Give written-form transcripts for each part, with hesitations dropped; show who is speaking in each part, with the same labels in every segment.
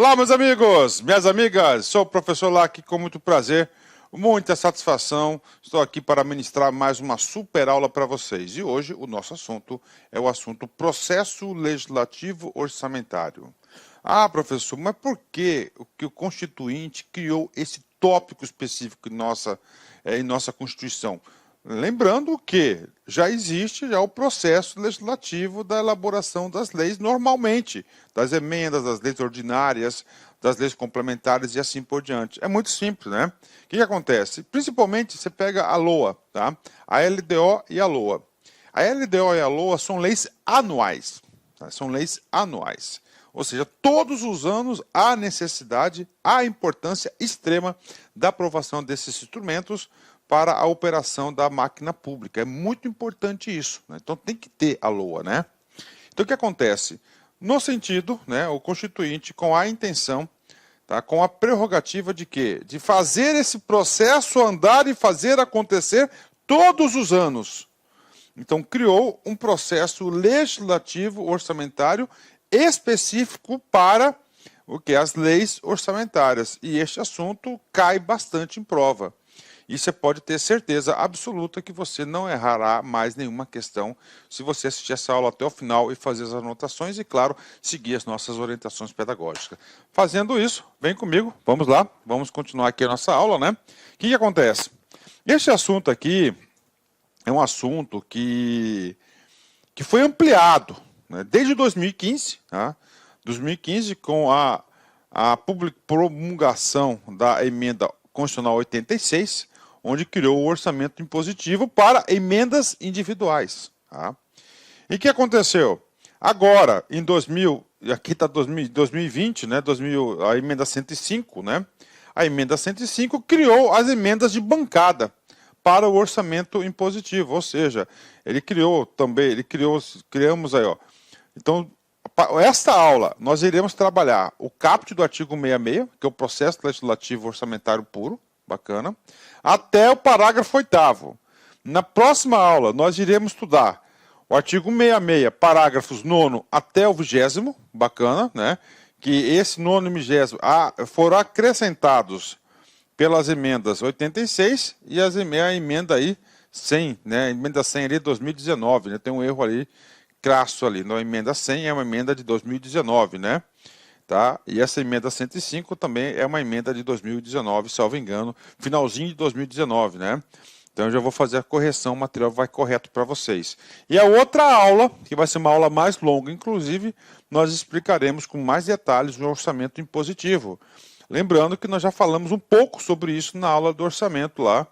Speaker 1: Olá, meus amigos, minhas amigas, sou o professor Lac, com muito prazer, muita satisfação, estou aqui para ministrar mais uma super aula para vocês. E hoje o nosso assunto é o assunto processo legislativo orçamentário. Ah, professor, mas por que o Constituinte criou esse tópico específico em nossa Constituição? Lembrando que já existe o processo legislativo da elaboração das leis normalmente, das emendas, das leis ordinárias, das leis complementares e assim por diante. É muito simples, né? O que acontece? Principalmente você pega a LOA, tá? A LDO e a LOA. A LDO e a LOA são leis anuais, tá? São leis anuais. Ou seja, todos os anos há necessidade, há importância extrema da aprovação desses instrumentos para a operação da máquina pública. É muito importante isso, né? Então tem que ter a LOA, né? Então o que acontece? No sentido, né, o Constituinte com a intenção, tá, com a prerrogativa de quê? De fazer esse processo andar e fazer acontecer todos os anos. Então criou um processo legislativo orçamentário específico para o que? As leis orçamentárias. E este assunto cai bastante em prova. E você pode ter certeza absoluta que você não errará mais nenhuma questão se você assistir essa aula até o final e fazer as anotações e, claro, seguir as nossas orientações pedagógicas. Fazendo isso, vem comigo, vamos lá, vamos continuar aqui a nossa aula, né? O que acontece? Este assunto aqui é um assunto que foi ampliado, né, desde 2015, tá? 2015, com a promulgação da emenda constitucional 86, onde criou o orçamento impositivo para emendas individuais. Tá? E o que aconteceu? Agora, em 2000, aqui está 2020, né, a emenda 105, né? A emenda 105 criou as emendas de bancada para o orçamento impositivo, ou seja, criamos aí, ó. Então, esta aula, nós iremos trabalhar o caput do artigo 66, que é o processo legislativo orçamentário puro, bacana, até o parágrafo 8º. Na próxima aula, nós iremos estudar o artigo 66, parágrafos 9º até o 20º, bacana, né? Que esse 9º e 20º foram acrescentados pelas emendas 86 e a emenda aí 100, né? A emenda 100 ali 2019, né? Tem um erro ali crasso ali, a emenda 100 é uma emenda de 2019, né? Tá? E essa emenda 105 também é uma emenda de 2019, salvo engano, finalzinho de 2019, né? Então eu já vou fazer a correção, o material vai correto para vocês. E a outra aula, que vai ser uma aula mais longa, inclusive, nós explicaremos com mais detalhes o orçamento impositivo. Lembrando que nós já falamos um pouco sobre isso na aula do orçamento lá,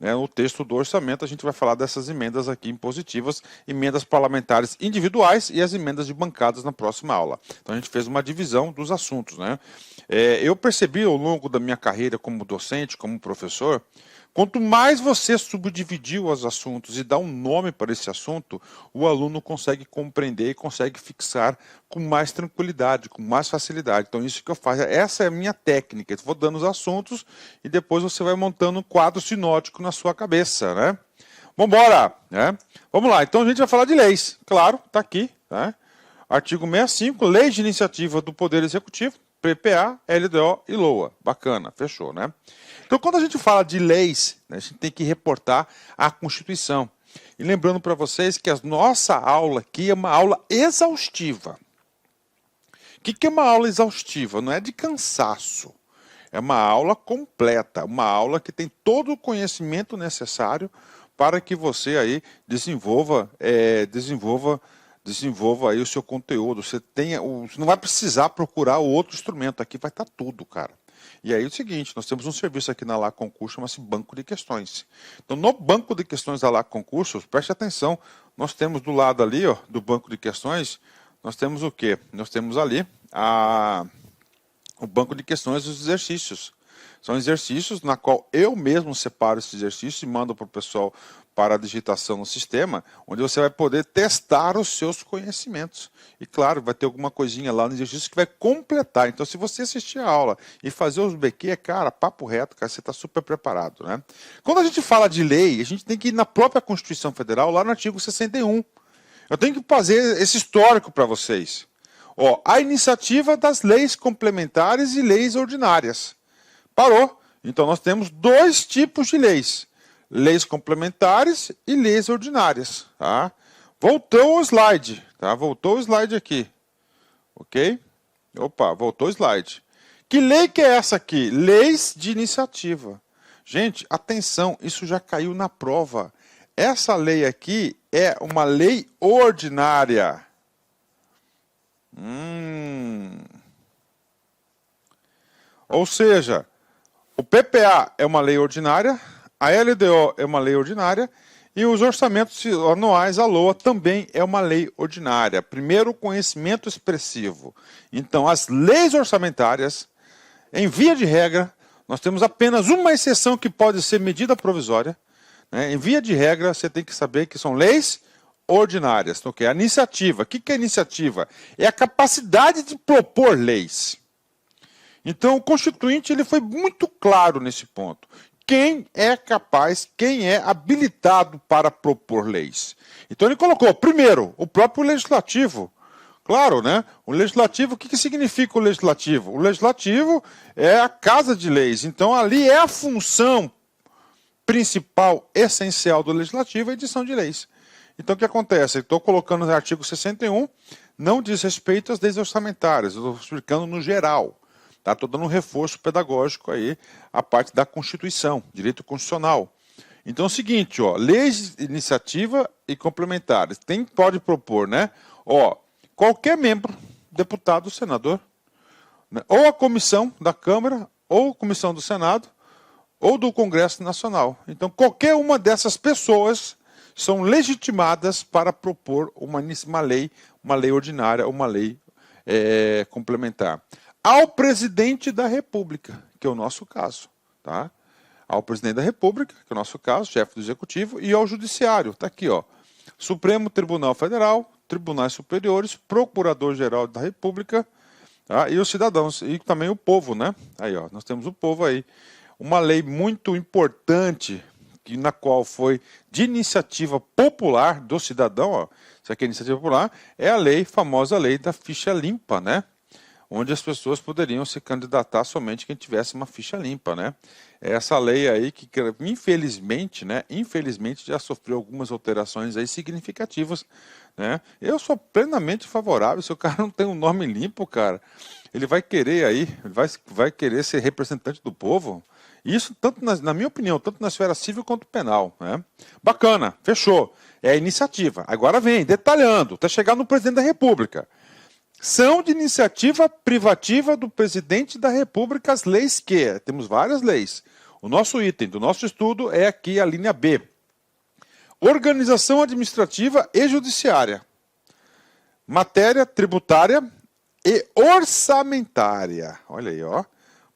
Speaker 1: né, no texto do orçamento a gente vai falar dessas emendas aqui impositivas, emendas parlamentares individuais e as emendas de bancadas na próxima aula. Então a gente fez uma divisão dos assuntos, né? Eu percebi ao longo da minha carreira como docente, como professor, quanto mais você subdividir os assuntos e dar um nome para esse assunto, o aluno consegue compreender e consegue fixar com mais tranquilidade, com mais facilidade. Então isso que eu faço, essa é a minha técnica. Eu vou dando os assuntos e depois você vai montando um quadro sinótico na sua cabeça, né? Vamos embora, né? Vamos lá, então a gente vai falar de leis. Claro, está aqui, né? Artigo 65, Lei de Iniciativa do Poder Executivo, PPA, LDO e LOA. Bacana, fechou, né? Então, quando a gente fala de leis, né, a gente tem que reportar a Constituição. E lembrando para vocês que a nossa aula aqui é uma aula exaustiva. O que é uma aula exaustiva? Não é de cansaço. É uma aula completa, uma aula que tem todo o conhecimento necessário para que você aí desenvolva aí o seu conteúdo. Você não vai precisar procurar o outro instrumento, aqui vai estar tudo, cara. E aí é o seguinte, nós temos um serviço aqui na LAC Concurso, chama-se Banco de Questões. Então, no Banco de Questões da LAC Concurso, preste atenção, nós temos do lado ali, ó, do Banco de Questões, nós temos o quê? Nós temos ali o Banco de Questões dos exercícios. São exercícios na qual eu mesmo separo esses exercícios e mando para o pessoal para a digitação no sistema, onde você vai poder testar os seus conhecimentos. E claro, vai ter alguma coisinha lá no exercício que vai completar. Então, se você assistir a aula e fazer os BQ, cara, papo reto, cara, você está super preparado, né? Quando a gente fala de lei, a gente tem que ir na própria Constituição Federal, lá no artigo 61. Eu tenho que fazer esse histórico para vocês. Ó, a iniciativa das leis complementares e leis ordinárias. Parou. Então nós temos dois tipos de leis. Leis complementares e leis ordinárias. Tá? Voltou o slide. Tá? Voltou o slide aqui. Ok? Opa, voltou o slide. Que lei que é essa aqui? Leis de iniciativa. Gente, atenção, isso já caiu na prova. Essa lei aqui é uma lei ordinária. Ou seja, o PPA é uma lei ordinária, a LDO é uma lei ordinária e os orçamentos anuais, a LOA, também é uma lei ordinária. Primeiro, conhecimento expressivo. Então, as leis orçamentárias, em via de regra, nós temos apenas uma exceção que pode ser medida provisória. Né? Em via de regra, você tem que saber que são leis ordinárias. Então, a iniciativa. O que é iniciativa? É a capacidade de propor leis. Então, o Constituinte ele foi muito claro nesse ponto. Quem é capaz, quem é habilitado para propor leis? Então, ele colocou, primeiro, o próprio legislativo. Claro, né? O legislativo, o que significa o legislativo? O legislativo é a casa de leis. Então, ali é a função principal, essencial do legislativo, a edição de leis. Então, o que acontece? Estou colocando no artigo 61, não diz respeito às leis orçamentárias, estou explicando no geral. Estou dando um reforço pedagógico aí, a parte da Constituição, direito constitucional. Então é o seguinte, ó, leis de iniciativa e complementares. Pode propor, né? Ó, qualquer membro, deputado, senador, né, ou a comissão da Câmara, ou a comissão do Senado, ou do Congresso Nacional. Então qualquer uma dessas pessoas são legitimadas para propor uma lei ordinária, uma lei complementar. Ao presidente da República, que é o nosso caso. Tá? Ao presidente da República, que é o nosso caso, chefe do Executivo, e ao Judiciário. Está aqui, ó. Supremo Tribunal Federal, Tribunais Superiores, Procurador-Geral da República, tá? E os cidadãos, e também o povo, né? Aí, ó, nós temos o povo aí. Uma lei muito importante, na qual foi de iniciativa popular do cidadão, ó. Isso aqui é iniciativa popular, é a famosa lei da ficha limpa, né? Onde as pessoas poderiam se candidatar somente quem tivesse uma ficha limpa, né? Essa lei aí que, infelizmente, né? Infelizmente já sofreu algumas alterações aí significativas, né? Eu sou plenamente favorável, se o cara não tem um nome limpo, cara, ele vai querer aí, vai querer ser representante do povo. Isso, tanto na minha opinião, tanto na esfera civil quanto penal, né? Bacana, fechou. É a iniciativa. Agora vem, detalhando, até chegar no presidente da República. São de iniciativa privativa do presidente da República as leis que... Temos várias leis. O nosso item do nosso estudo é aqui a linha B. Organização administrativa e judiciária. Matéria tributária e orçamentária. Olha aí, ó.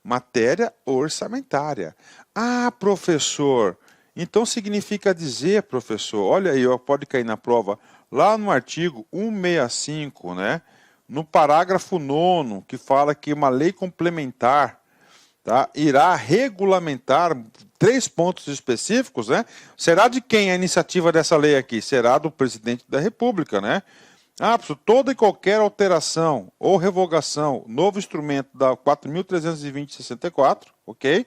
Speaker 1: Matéria orçamentária. Ah, professor, então significa dizer, professor, olha aí, ó, pode cair na prova, lá no artigo 165, né? No parágrafo 9º, que fala que uma lei complementar, tá, irá regulamentar 3 pontos específicos, né? Será de quem a iniciativa dessa lei aqui? Será do presidente da República, né? Ah, professor, toda e qualquer alteração ou revogação, novo instrumento da 4.320/64, ok?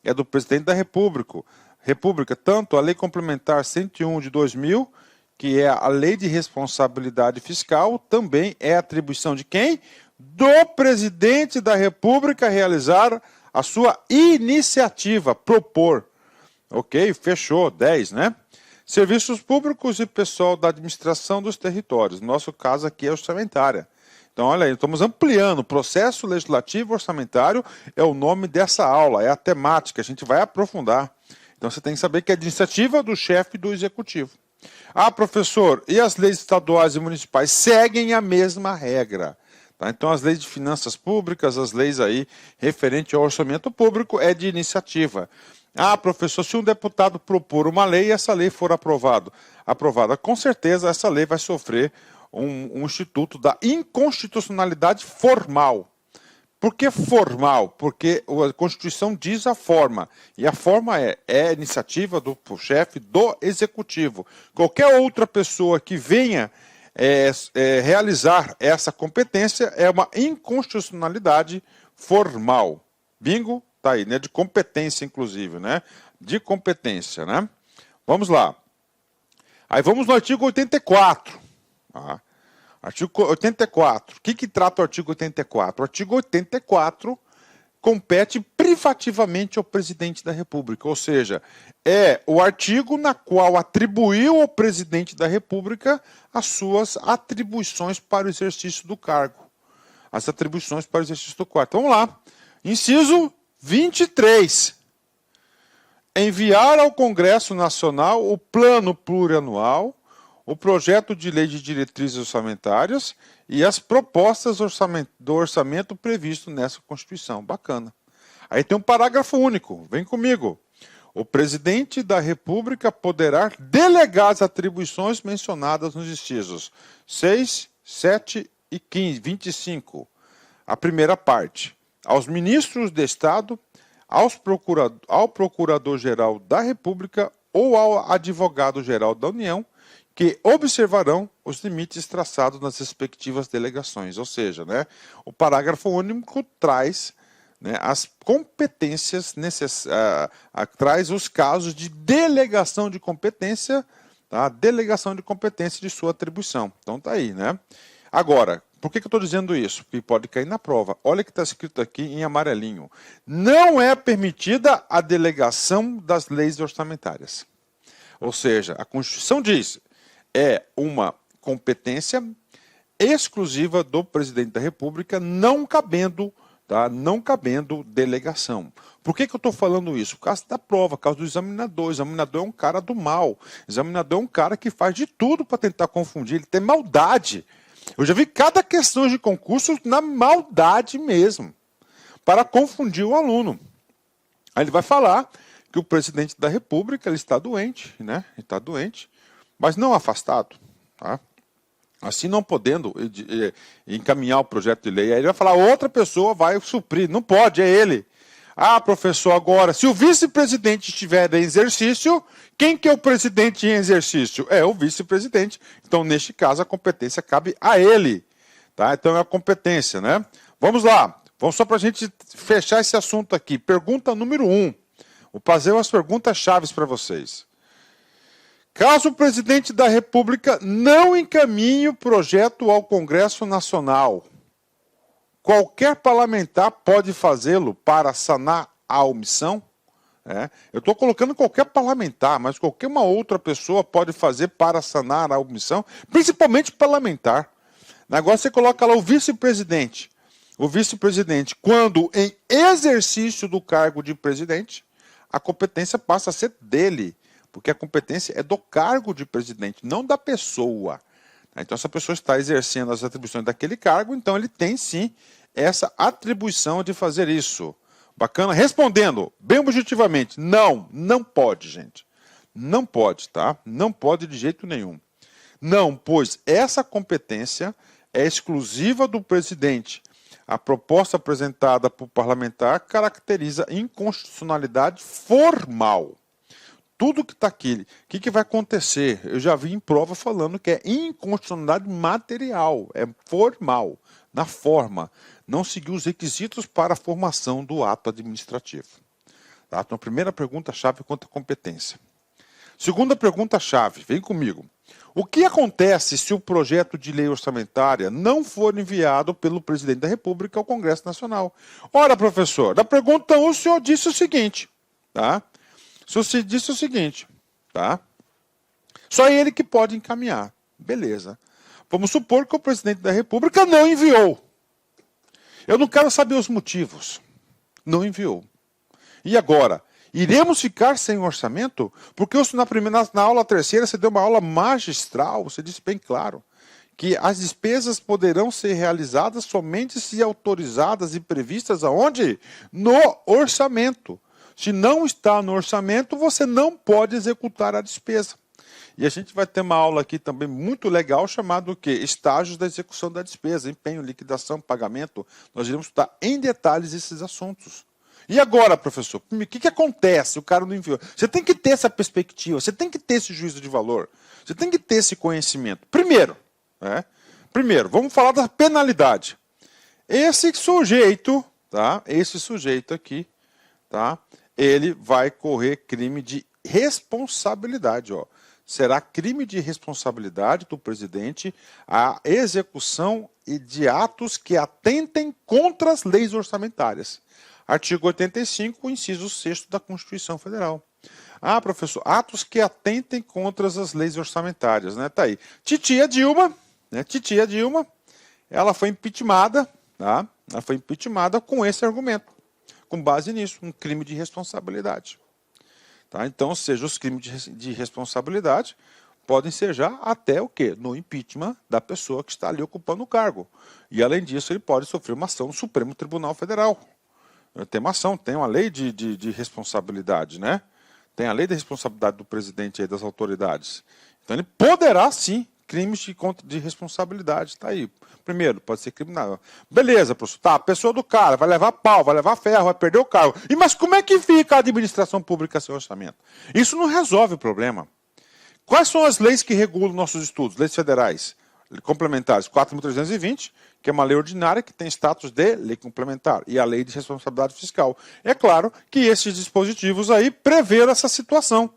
Speaker 1: É do presidente da República, tanto a lei complementar 101 de 2000, que é a lei de responsabilidade fiscal, também é atribuição de quem? Do presidente da República realizar a sua iniciativa, propor. Ok? Fechou, 10, né? Serviços públicos e pessoal da administração dos territórios. Nosso caso aqui é orçamentária. Então, olha aí, estamos ampliando. O processo legislativo orçamentário é o nome dessa aula, é a temática, a gente vai aprofundar. Então, você tem que saber que é a iniciativa do chefe do executivo. Ah, professor, e as leis estaduais e municipais seguem a mesma regra. Tá? Então, as leis de finanças públicas, as leis aí referente ao orçamento público é de iniciativa. Ah, professor, se um deputado propor uma lei e essa lei for aprovada, com certeza essa lei vai sofrer um instituto da inconstitucionalidade formal. Por que formal? Porque a Constituição diz a forma, e a forma é iniciativa do chefe do executivo. Qualquer outra pessoa que venha realizar essa competência é uma inconstitucionalidade formal. Bingo, tá aí, né? De competência, inclusive, né? De competência, né? Vamos lá. Aí vamos no artigo 84. Tá? Artigo 84. O que trata o artigo 84? O artigo 84 compete privativamente ao presidente da República, ou seja, é o artigo na qual atribuiu ao presidente da República as suas atribuições para o exercício do cargo. As atribuições para o exercício do cargo. Então, vamos lá. Inciso 23. Enviar ao Congresso Nacional o plano plurianual, o projeto de lei de diretrizes orçamentárias e as propostas do orçamento previsto nessa Constituição. Bacana. Aí tem um parágrafo único. Vem comigo. O presidente da República poderá delegar as atribuições mencionadas nos incisos 6, 7 e 25. A primeira parte. Aos ministros de Estado, ao Procurador-Geral da República ou ao Advogado-Geral da União, que observarão os limites traçados nas respectivas delegações. Ou seja, né, o parágrafo único traz, né, as competências necessárias, traz os casos de delegação de competência, tá? Delegação de competência de sua atribuição. Então tá aí, né? Agora, por que eu estou dizendo isso? Porque pode cair na prova. Olha o que está escrito aqui em amarelinho. Não é permitida a delegação das leis orçamentárias. Ou seja, a Constituição diz é uma competência exclusiva do presidente da República, não cabendo, tá? Não cabendo delegação. Por que eu estou falando isso? Por causa da prova, por causa do examinador. O examinador é um cara do mal. O examinador é um cara que faz de tudo para tentar confundir. Ele tem maldade. Eu já vi cada questão de concurso na maldade mesmo, para confundir o aluno. Aí ele vai falar que o presidente da República ele está doente, né? Ele está doente, mas não afastado, tá? Assim não podendo encaminhar o projeto de lei, aí ele vai falar, outra pessoa vai suprir, não pode, é ele. Ah, professor, agora, se o vice-presidente estiver em exercício, quem que é o presidente em exercício? É o vice-presidente. Então, neste caso, a competência cabe a ele, tá? Então, é a competência, né? Vamos lá, vamos só para a gente fechar esse assunto aqui. Pergunta número 1. Vou fazer umas perguntas chaves para vocês. Caso o presidente da República não encaminhe o projeto ao Congresso Nacional, qualquer parlamentar pode fazê-lo para sanar a omissão? Eu estou colocando qualquer parlamentar, mas qualquer uma outra pessoa pode fazer para sanar a omissão, principalmente parlamentar. O negócio você coloca lá o vice-presidente. O vice-presidente, quando em exercício do cargo de presidente, a competência passa a ser dele. Porque a competência é do cargo de presidente, não da pessoa. Então, essa pessoa está exercendo as atribuições daquele cargo, então ele tem sim essa atribuição de fazer isso. Bacana? Respondendo bem objetivamente, não pode, gente. Não pode, tá? Não pode de jeito nenhum. Não, pois essa competência é exclusiva do presidente. A proposta apresentada por parlamentar caracteriza inconstitucionalidade formal. Tudo que está aqui, o que vai acontecer? Eu já vi em prova falando que é inconstitucionalidade material, é formal, na forma. Não seguiu os requisitos para a formação do ato administrativo. Tá? Então, a primeira pergunta-chave quanto à competência. Segunda pergunta-chave, vem comigo. O que acontece se o projeto de lei orçamentária não for enviado pelo presidente da República ao Congresso Nacional? Ora, professor, na pergunta 1 o senhor disse o seguinte, tá? Se você disse o seguinte, tá? Só ele que pode encaminhar. Beleza. Vamos supor que o presidente da República não enviou. Eu não quero saber os motivos. Não enviou. E agora? Iremos ficar sem orçamento? Porque na aula terceira você deu uma aula magistral, você disse bem claro, que as despesas poderão ser realizadas somente se autorizadas e previstas aonde? No orçamento. Se não está no orçamento, você não pode executar a despesa. E a gente vai ter uma aula aqui também muito legal, chamado o quê? Estágios da execução da despesa, empenho, liquidação, pagamento. Nós iremos estudar em detalhes esses assuntos. E agora, professor, o que acontece? O cara não enviou. Você tem que ter essa perspectiva, você tem que ter esse juízo de valor, você tem que ter esse conhecimento. Primeiro, né? Primeiro, vamos falar da penalidade. Esse sujeito, tá? Esse sujeito aqui, tá? Ele vai correr crime de responsabilidade, ó. Será crime de responsabilidade do presidente a execução de atos que atentem contra as leis orçamentárias. Artigo 85, inciso 6º da Constituição Federal. Ah, professor, atos que atentem contra as leis orçamentárias, né? Tá aí. Titia Dilma, né? Titia Dilma, ela foi impeachmentada, tá? Ela foi impeachmentada com esse argumento, com base nisso, um crime de responsabilidade. Tá? Então, ou seja, os crimes de responsabilidade podem ser já até o quê? No impeachment da pessoa que está ali ocupando o cargo. E, além disso, ele pode sofrer uma ação no Supremo Tribunal Federal. Tem uma ação, tem uma lei de responsabilidade, né? Tem a lei de responsabilidade do presidente e das autoridades. Então, ele poderá, sim, crimes de responsabilidade. Está aí. Primeiro, pode ser criminal. Beleza, professor. Tá, a pessoa do cara vai levar pau, vai levar ferro, vai perder o cargo. Mas como é que fica a administração pública sem orçamento? Isso não resolve o problema. Quais são as leis que regulam nossos estudos? Leis federais complementares 4.320, que é uma lei ordinária que tem status de lei complementar, e a lei de responsabilidade fiscal. É claro que esses dispositivos aí preveram essa situação.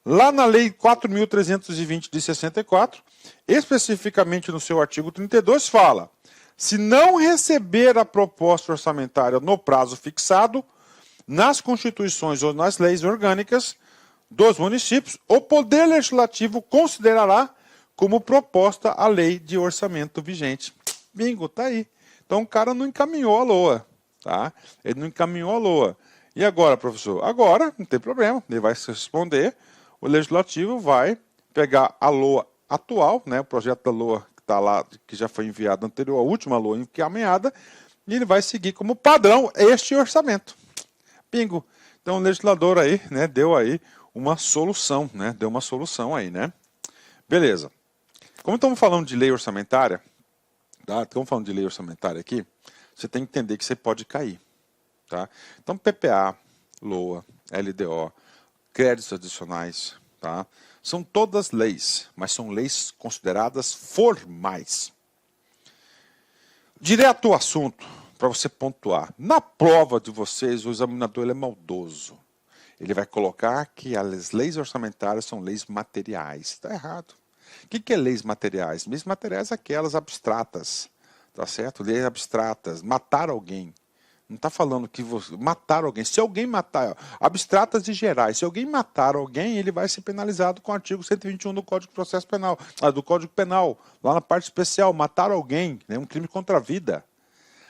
Speaker 1: Lá na Lei 4.320 de 64, especificamente no seu artigo 32, fala: se não receber a proposta orçamentária no prazo fixado, nas constituições ou nas leis orgânicas dos municípios, o Poder Legislativo considerará como proposta a lei de orçamento vigente. Bingo, tá aí. Então o cara não encaminhou a LOA, tá? Ele não encaminhou a LOA. E agora, professor? Agora, não tem problema, ele vai se responder. O Legislativo vai pegar a LOA atual, né, o projeto da LOA que está lá, que já foi enviado anterior, a última LOA encaminhada, e ele vai seguir como padrão este orçamento. Bingo. Então o legislador aí, né, deu aí uma solução, né, deu uma solução aí, né. Beleza. Como estamos falando de lei orçamentária, tá? Estamos falando de lei orçamentária aqui, você tem que entender que você pode cair, tá? Então PPA, LOA, LDO, créditos adicionais, tá? São todas leis, mas são leis consideradas formais. Direto ao assunto, para você pontuar. Na prova de vocês, o examinador ele é maldoso. Ele vai colocar que as leis orçamentárias são leis materiais. Está errado. O que é leis materiais? Leis materiais são aquelas abstratas, tá certo? Leis abstratas, matar alguém. Não está falando que você matar alguém. Se alguém matar, abstratas e gerais, se alguém matar alguém, ele vai ser penalizado com o artigo 121 do Código de Processo Penal, do Código Penal, lá na parte especial, matar alguém, né, um crime contra a vida.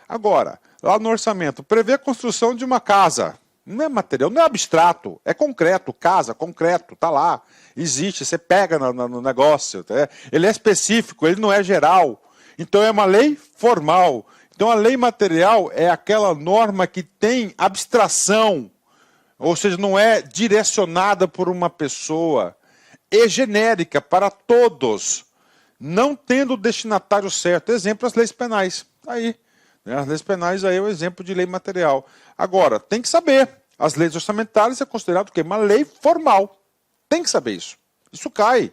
Speaker 1: Agora, lá no orçamento, prevê a construção de uma casa. Não é material, não é abstrato, é concreto, casa, concreto, está lá, existe, você pega no negócio. Tá? Ele é específico, ele não é geral. Então é uma lei formal. Então a lei material é aquela norma que tem abstração, ou seja, não é direcionada por uma pessoa, é genérica para todos, não tendo o destinatário certo. Exemplo, as leis penais. Aí, né? As leis penais aí é o exemplo de lei material. Agora, tem que saber, as leis orçamentárias é considerado o quê? Uma lei formal. Tem que saber isso. Isso cai.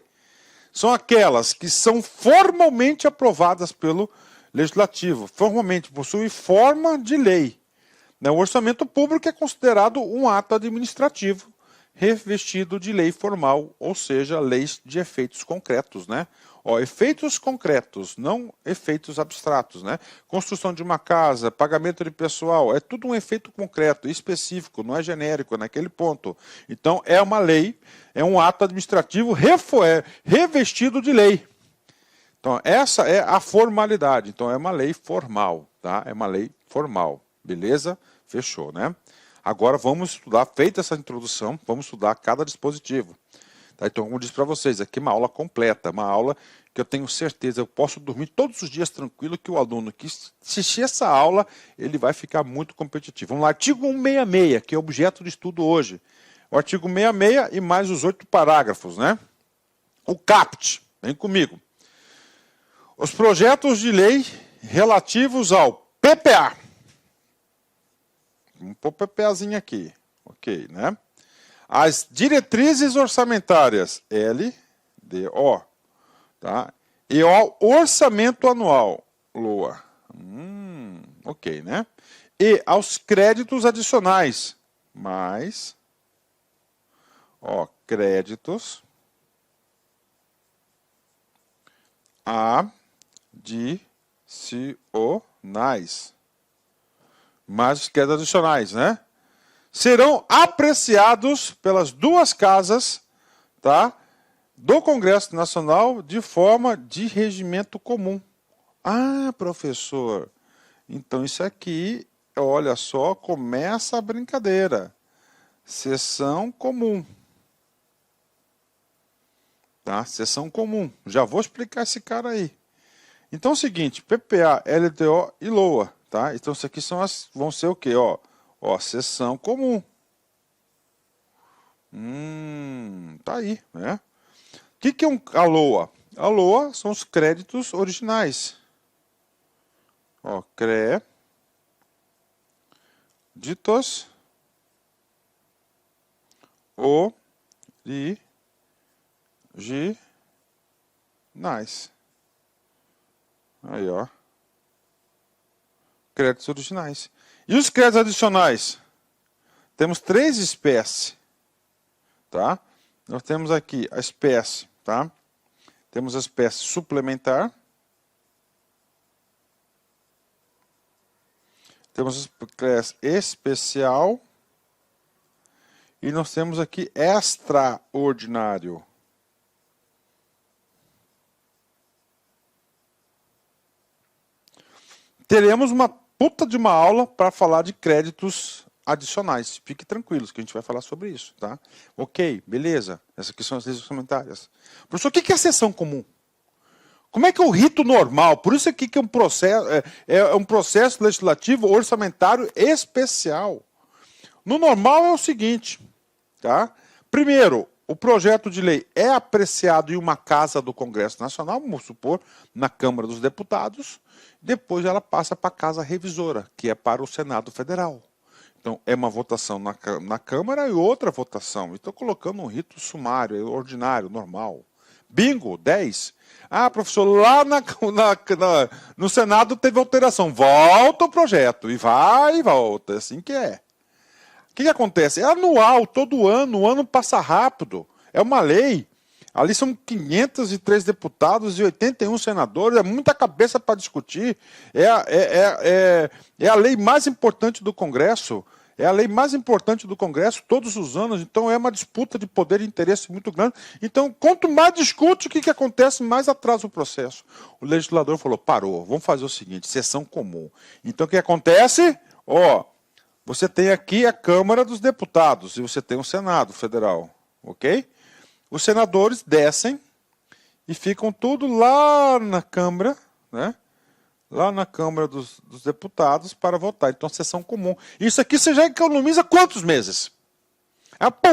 Speaker 1: São aquelas que são formalmente aprovadas pelo Legislativo, formalmente possui forma de lei. O orçamento público é considerado um ato administrativo revestido de lei formal, ou seja, leis de efeitos concretos, né? Ó, efeitos concretos, não efeitos abstratos, né? Construção de uma casa, pagamento de pessoal, é tudo um efeito concreto, específico, não é genérico naquele ponto. Então, é uma lei, é um ato administrativo revestido de lei. Então, essa é a formalidade. Então, é uma lei formal, tá? É uma lei formal, beleza? Fechou, né? Agora vamos estudar, feita essa introdução, vamos estudar cada dispositivo. Tá? Então, como eu disse para vocês, aqui uma aula completa, uma aula que eu tenho certeza, eu posso dormir todos os dias tranquilo que o aluno que assistir essa aula, ele vai ficar muito competitivo. Vamos lá, artigo 166, que é objeto de estudo hoje. O artigo 166 e mais os 8 parágrafos, né? O CAPT, vem comigo. Os projetos de lei relativos ao PPA. Vamos pôr o PPAzinho aqui. Ok, né? As diretrizes orçamentárias, LDO. Tá? E ao orçamento anual, LOA. Ok, né? E aos créditos adicionais, mais, ó, créditos adicionais, mais os créditos adicionais, né? Serão apreciados pelas duas casas, tá, do Congresso Nacional de forma de regimento comum. Ah, professor, então isso aqui, olha só, começa a brincadeira. Sessão comum. Tá? Sessão comum. Já vou explicar esse cara aí. Então é o seguinte, PPA, LTO e LOA, tá? Então isso aqui vão ser o quê? Ó, sessão comum. Tá aí, né? O que é a LOA? A LOA são os créditos originais. Ó, créditos originais. Aí, ó. Créditos originais. E os créditos adicionais? Temos 3 espécies, tá? Nós temos aqui a espécie, tá? Temos a espécie suplementar. Temos a espécie especial. E nós temos aqui extraordinário. Teremos uma puta de uma aula para falar de créditos adicionais. Fique tranquilos que a gente vai falar sobre isso, tá? Ok, beleza. Essas aqui são as leis orçamentárias. Professor, o que é sessão comum? Como é que é o rito normal? Por isso aqui que é um processo legislativo orçamentário especial. No normal é o seguinte, tá? Primeiro, o projeto de lei é apreciado em uma casa do Congresso Nacional, vamos supor, na Câmara dos Deputados. Depois ela passa para a Casa Revisora, que é para o Senado Federal. Então, é uma votação na Câmara e outra votação. Estou colocando um rito sumário, ordinário, normal. Bingo, 10. Ah, professor, lá no Senado teve alteração. Volta o projeto. E vai e volta. É assim que é. O que acontece? É anual, todo ano. O ano passa rápido. É uma lei. Ali são 503 deputados e 81 senadores, é muita cabeça para discutir. É a lei mais importante do Congresso. É a lei mais importante do Congresso todos os anos. Então é uma disputa de poder e interesse muito grande. Então, quanto mais discute, o que acontece, mais atrasa o processo. O legislador falou, parou, vamos fazer o seguinte, sessão comum. Então o que acontece? Você tem aqui a Câmara dos Deputados e você tem o Senado Federal, ok? Os senadores descem e ficam tudo lá na Câmara, né? Lá na Câmara dos Deputados para votar. Então, sessão comum. Isso aqui você já economiza quantos meses?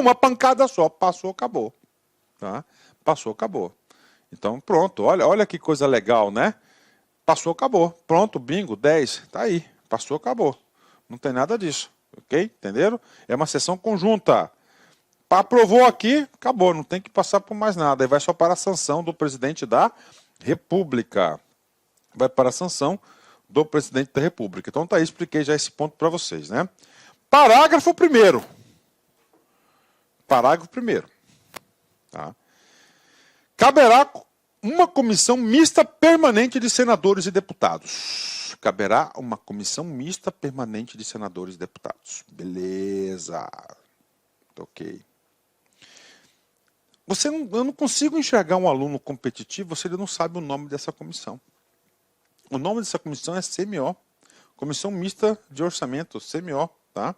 Speaker 1: Uma pancada só. Passou, acabou. Tá? Passou, acabou. Então, pronto. Olha que coisa legal, né? Passou, acabou. Pronto, bingo, 10. Tá aí. Passou, acabou. Não tem nada disso. Ok? Entenderam? É uma sessão conjunta. Aprovou aqui, acabou, não tem que passar por mais nada. Aí vai só para a sanção do presidente da República. Vai para a sanção do presidente da República. Então tá aí, expliquei já esse ponto para vocês, né? Parágrafo 1º. Parágrafo 1º. Tá? Caberá uma comissão mista permanente de senadores e deputados. Caberá uma comissão mista permanente de senadores e deputados. Beleza. Ok. Eu não consigo enxergar um aluno competitivo se ele não sabe o nome dessa comissão. O nome dessa comissão é CMO, Comissão Mista de Orçamento, CMO, tá?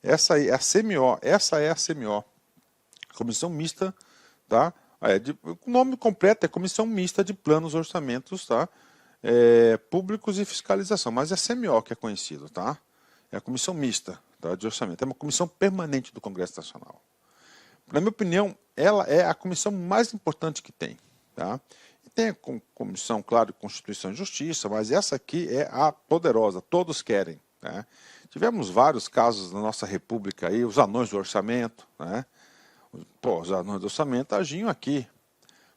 Speaker 1: Essa aí é a CMO, essa é a CMO. Comissão Mista, tá? O nome completo é Comissão Mista de Planos e Orçamentos, tá? Públicos e Fiscalização, mas é CMO que é conhecido, tá? É a Comissão Mista, tá, de Orçamento, é uma comissão permanente do Congresso Nacional. Na minha opinião, ela é a comissão mais importante que tem. Tá? E tem a comissão, claro, de Constituição e Justiça, mas essa aqui é a poderosa, todos querem. Né? Tivemos vários casos na nossa república aí, os anões do orçamento. Né? Os anões do orçamento agiam aqui.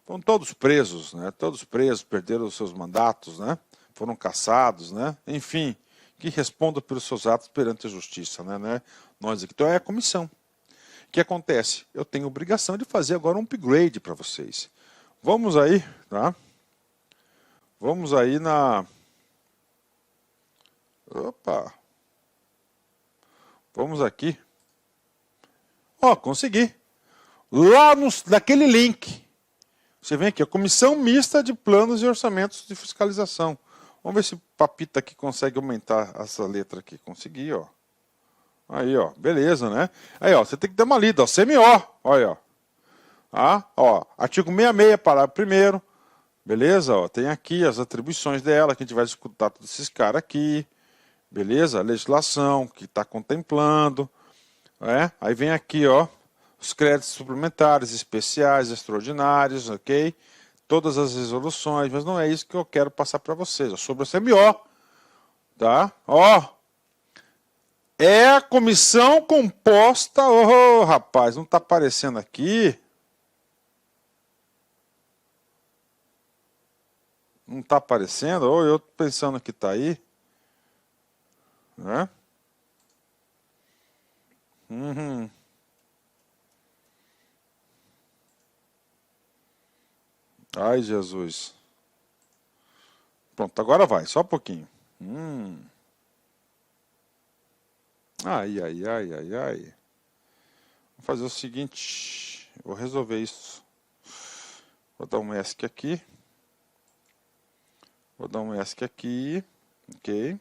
Speaker 1: Estão todos presos, né? Todos presos, perderam os seus mandatos, né? Foram caçados, né? Enfim, que respondam pelos seus atos perante a justiça, né? Nós aqui. Então é a comissão. O que acontece? Eu tenho obrigação de fazer agora um upgrade para vocês. Vamos aí, tá? Vamos aí na... Opa! Vamos aqui. Ó, consegui. Lá naquele link. Você vem aqui, a Comissão Mista de Planos e Orçamentos de Fiscalização. Vamos ver se o Papita aqui consegue aumentar essa letra aqui. Consegui, ó. Aí, ó. Beleza, né? Aí, ó. Você tem que dar uma lida, ó. CMO. Olha, ó. Ah, ó. Artigo 66, parágrafo 1º. Beleza, ó. Tem aqui as atribuições dela, que a gente vai escutar todos esses caras aqui. Beleza? A legislação que está contemplando. Aí vem aqui, ó. Os créditos suplementares, especiais, extraordinários, ok? Todas as resoluções, mas não é isso que eu quero passar para vocês. Ó, sobre a CMO, tá? Ó, é a comissão composta... Oh, rapaz, não está aparecendo aqui. Não está aparecendo? Ou eu pensando que está aí. Né? Ai, Jesus. Pronto, agora vai, só um pouquinho. Ai. Vou fazer o seguinte, vou resolver isso. Vou dar um ESC aqui. Vou dar um ESC aqui. Ok.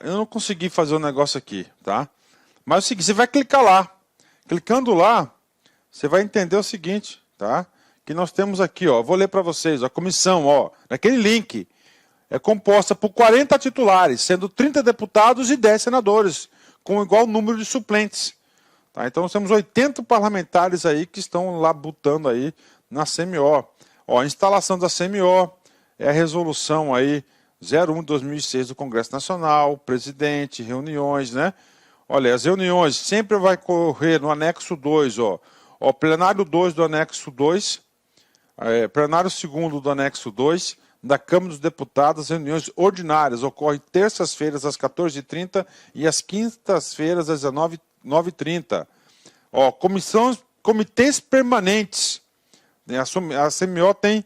Speaker 1: Eu não consegui fazer o negócio aqui, tá? Mas é o seguinte, você vai clicar lá. Clicando lá, você vai entender o seguinte, tá? Que nós temos aqui, ó, vou ler para vocês, a comissão, ó, naquele link, é composta por 40 titulares, sendo 30 deputados e 10 senadores, com igual número de suplentes. Tá? Então nós temos 80 parlamentares aí que estão labutando aí na CMO. Ó, a instalação da CMO é a resolução aí 01 de 2006 do Congresso Nacional, presidente, reuniões, né? Olha, as reuniões sempre vai correr no anexo 2, ó. Ó, plenário 2 do anexo 2, plenário 2º do anexo 2, da Câmara dos Deputados, as reuniões ordinárias ocorrem terças-feiras às 14h30 e às quintas-feiras às 19h30. Ó, comitês permanentes. A CMO tem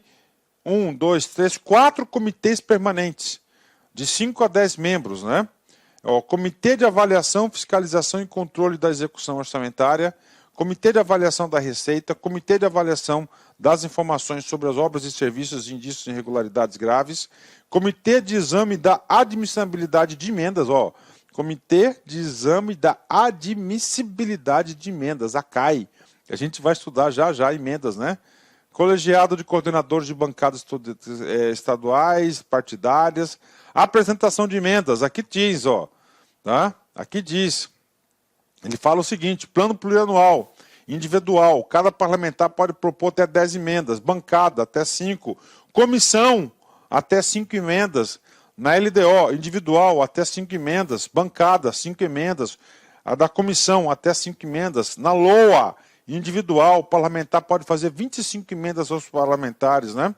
Speaker 1: 1, 2, 3, 4 comitês permanentes, de 5 a 10 membros, né? Ó, Comitê de Avaliação, Fiscalização e Controle da Execução Orçamentária, Comitê de Avaliação da Receita, Comitê de Avaliação das Informações sobre as Obras e Serviços e Indícios de Irregularidades Graves, Comitê de Exame da Admissibilidade de Emendas, ó, Comitê de Exame da Admissibilidade de Emendas, a CAI. A gente vai estudar já emendas, né? Colegiado de Coordenadores de Bancadas Estaduais, Partidárias, apresentação de emendas, aqui diz, ó, tá? Aqui diz, ele fala o seguinte, plano plurianual, individual, cada parlamentar pode propor até 10 emendas, bancada até 5, comissão até 5 emendas, na LDO, individual até 5 emendas, bancada 5 emendas, a da comissão até 5 emendas, na LOA, individual, o parlamentar pode fazer 25 emendas aos parlamentares, né?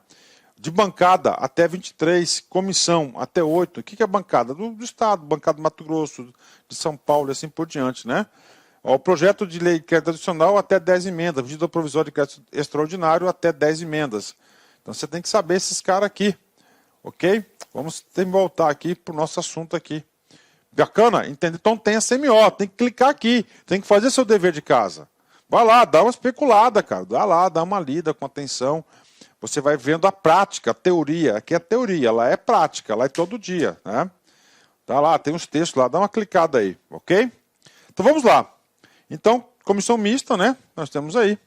Speaker 1: De bancada até 23, comissão até 8. O que é bancada? Do Estado, bancada do Mato Grosso, de São Paulo e assim por diante, né? O projeto de lei de crédito adicional até 10 emendas, medida provisória de crédito extraordinário até 10 emendas. Então você tem que saber esses caras aqui, ok? Vamos ter que voltar aqui para o nosso assunto aqui. Bacana? Entende? Então tem a CMO, tem que clicar aqui, tem que fazer seu dever de casa. Vai lá, dá uma especulada, cara. Dá lá, dá uma lida com atenção. Você vai vendo a prática, a teoria. Aqui é teoria, lá é prática, lá é todo dia, né? Tá lá, tem uns textos lá, dá uma clicada aí, ok? Então vamos lá. Então, comissão mista, né? Nós temos aí.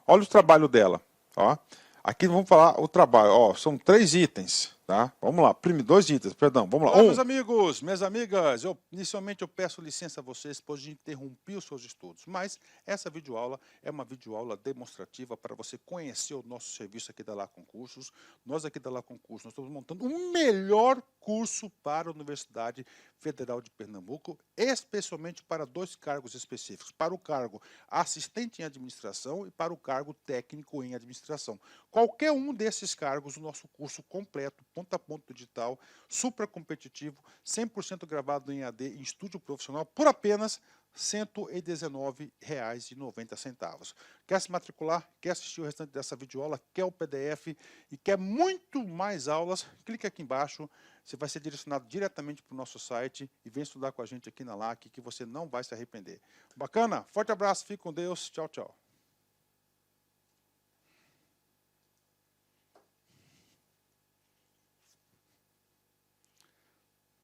Speaker 1: Olha o trabalho dela, ó. Aqui vamos falar o trabalho, ó, são 3 itens, tá? Vamos lá, 2 itens, perdão, vamos lá. Olá, meus amigos, minhas amigas, inicialmente eu peço licença a vocês, pois de interromper os seus estudos, mas essa videoaula é uma videoaula demonstrativa para você conhecer o nosso serviço aqui da Lá Concursos. Nós aqui da Lá Concursos, nós estamos montando o melhor curso para a Universidade Federal de Pernambuco, especialmente para 2 cargos específicos, para o cargo assistente em administração e para o cargo técnico em administração. Qualquer um desses cargos, o nosso curso completo, ponto a ponto digital, super competitivo, 100% gravado em AD, em estúdio profissional, por apenas R$ 119,90. Quer se matricular? Quer assistir o restante dessa videoaula? Quer o PDF e quer muito mais aulas? Clique aqui embaixo, você vai ser direcionado diretamente para o nosso site e vem estudar com a gente aqui na LAC, que você não vai se arrepender. Bacana? Forte abraço, fique com Deus, tchau, tchau.